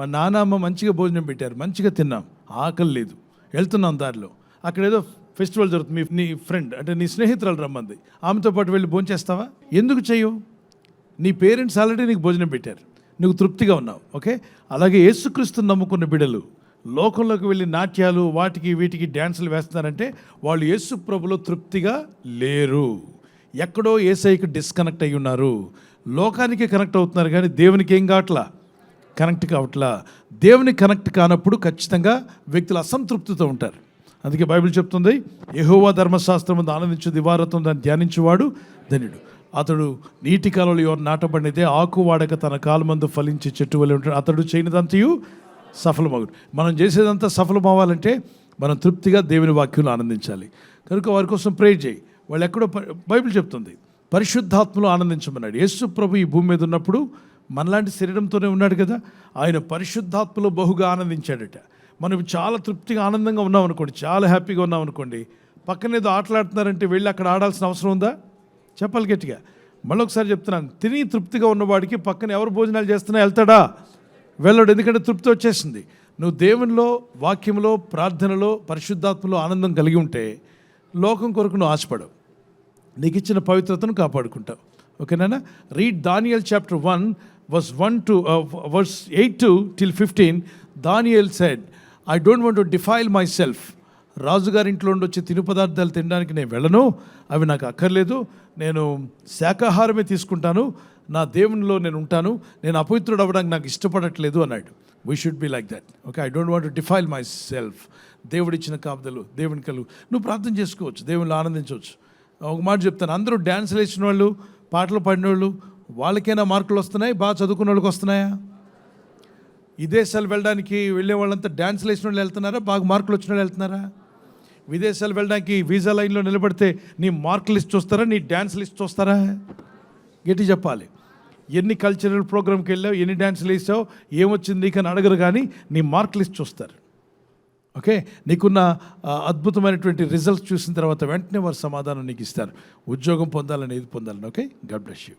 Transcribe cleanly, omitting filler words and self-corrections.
మా నాన్నమ్మ మంచిగా భోజనం పెట్టారు, మంచిగా తిన్నాం, ఆకలి లేదు, వెళ్తున్నాం దారిలో, అక్కడ ఏదో ఫెస్టివల్ జరుగుతుంది, నీ ఫ్రెండ్ అంటే నీ స్నేహితురాలు రమ్మంది, ఆమెతో పాటు వెళ్ళి భోజనం చేస్తావా? ఎందుకు చేయవు? నీ పేరెంట్స్ ఆల్రెడీ నీకు భోజనం పెట్టారు, నువ్వు తృప్తిగా ఉన్నావు. ఓకే, అలాగే యేసుక్రీస్తుని నమ్ముకున్న బిడ్డలు లోకంలోకి వెళ్ళి నాట్యాలు వాటికి వీటికి డ్యాన్సులు వేస్తున్నారంటే వాళ్ళు యేసు ప్రభులో తృప్తిగా లేరు, ఎక్కడో యేసయ్యకి డిస్కనెక్ట్ అయ్యి ఉన్నారు. లోకానికి కనెక్ట్ అవుతున్నారు కానీ దేవునికి ఏం కావట్లా, కనెక్ట్ కావట్లా. దేవునికి కనెక్ట్ కానప్పుడు ఖచ్చితంగా వ్యక్తులు అసంతృప్తితో ఉంటారు. అందుకే బైబిల్ చెప్తుంది, యెహోవా ధర్మశాస్త్రము ఆనందించు దివారాత్రం దాన్ని ధ్యానించువాడు ధన్యుడు. అతడు నీటి కాలంలో ఎవరు నాటబడినదే ఆకు వాడక తన కాలమందు ఫలించే చెట్టు వలె ఉంటాడు, అతడు చేయనిదంతయు సఫలమగుడు. మనం చేసేదంతా సఫలం అవ్వాలంటే మనం తృప్తిగా దేవుని వాక్యంలో ఆనందించాలి. కనుక వారి కోసం ప్రేర్ చేయి. వాళ్ళు ఎక్కడో బైబిల్ చెప్తుంది పరిశుద్ధాత్మలో ఆనందించమన్నాడు. యేసు ప్రభు ఈ భూమి మీద ఉన్నప్పుడు మనలాంటి శరీరంతోనే ఉన్నాడు కదా, ఆయన పరిశుద్ధాత్మలో బహుగా ఆనందించాడట. మనం చాలా తృప్తిగా ఆనందంగా ఉన్నాం అనుకోండి, చాలా హ్యాపీగా ఉన్నాం అనుకోండి, పక్కన ఏదో ఆటలాడుతున్నారంటే వెళ్ళి అక్కడ ఆడాల్సిన అవసరం ఉందా? చెప్పాలి గట్టిగా. మళ్ళీ ఒకసారి చెప్తున్నాను, తిని తృప్తిగా ఉన్నవాడికి పక్కన ఎవరు భోజనాలు చేస్తున్నా వెళ్తాడా? వెళ్ళడు, ఎందుకంటే తృప్తి వచ్చేసింది. నువ్వు దేవునిలో, వాక్యంలో, ప్రార్థనలో, పరిశుద్ధాత్మలో ఆనందం కలిగి ఉంటే లోకం కొరకు నువ్వు ఆశపడవు, నీకు ఇచ్చిన పవిత్రతను కాపాడుకుంటావు. ఓకేనా? Read Daniel chapter 1 verse 8 till 15. Daniel said, I don't want to defile my self. రాజుగారి ఇంట్లో ఉండి వచ్చి తిను పదార్థాలు తినడానికి నేను వెళ్ళను, అవి నాకు అక్కర్లేదు, నేను శాకాహారమే తీసుకుంటాను, నా దేవునిలో నేను ఉంటాను, నేను అపవిత్రుడు అవ్వడానికి నాకు ఇష్టపడట్లేదు అన్నాడు. We should be like that. Okay, I don't want to defile my self. దేవుడిచ్చిన కాపుదలు దేవుని కలుగు. నువ్వు ప్రార్థన చేసుకోవచ్చు, దేవునిలో ఆనందించవచ్చు. ఒక మాట చెప్తాను, అందరూ డ్యాన్సులు వేసిన వాళ్ళు, పాటలు పాడిన వాళ్ళు, వాళ్ళకైనా మార్కులు వస్తున్నాయి, బాగా చదువుకున్న వాళ్ళకి వస్తున్నాయా? విదేశాలు వెళ్ళడానికి వెళ్ళే వాళ్ళంతా డ్యాన్సులు వేసిన వాళ్ళు వెళ్తున్నారా, బాగా మార్కులు వచ్చిన వాళ్ళు వెళ్తున్నారా? విదేశాలు వెళ్ళడానికి వీసా లైన్లో నిలబడితే నీ మార్క్ లిస్ట్ చూస్తారా, నీ డ్యాన్స్ లిస్ట్ చూస్తారా? గట్టి చెప్పాలి. ఎన్ని కల్చరల్ ప్రోగ్రామ్కి వెళ్ళావు, ఎన్ని డ్యాన్సులు వేసావు, ఏమొచ్చింది నీకు అని అడగరు, కానీ నీ మార్క్ లిస్ట్ చూస్తారు. ఓకే, నీకున్న అద్భుతమైనటువంటి రిజల్ట్స్ చూసిన తర్వాత వెంటనే వారు సమాధానం నీకు ఇస్తారు. ఉద్యోగం పొందాలని, ఏది పొందాలని. Okay, God bless you.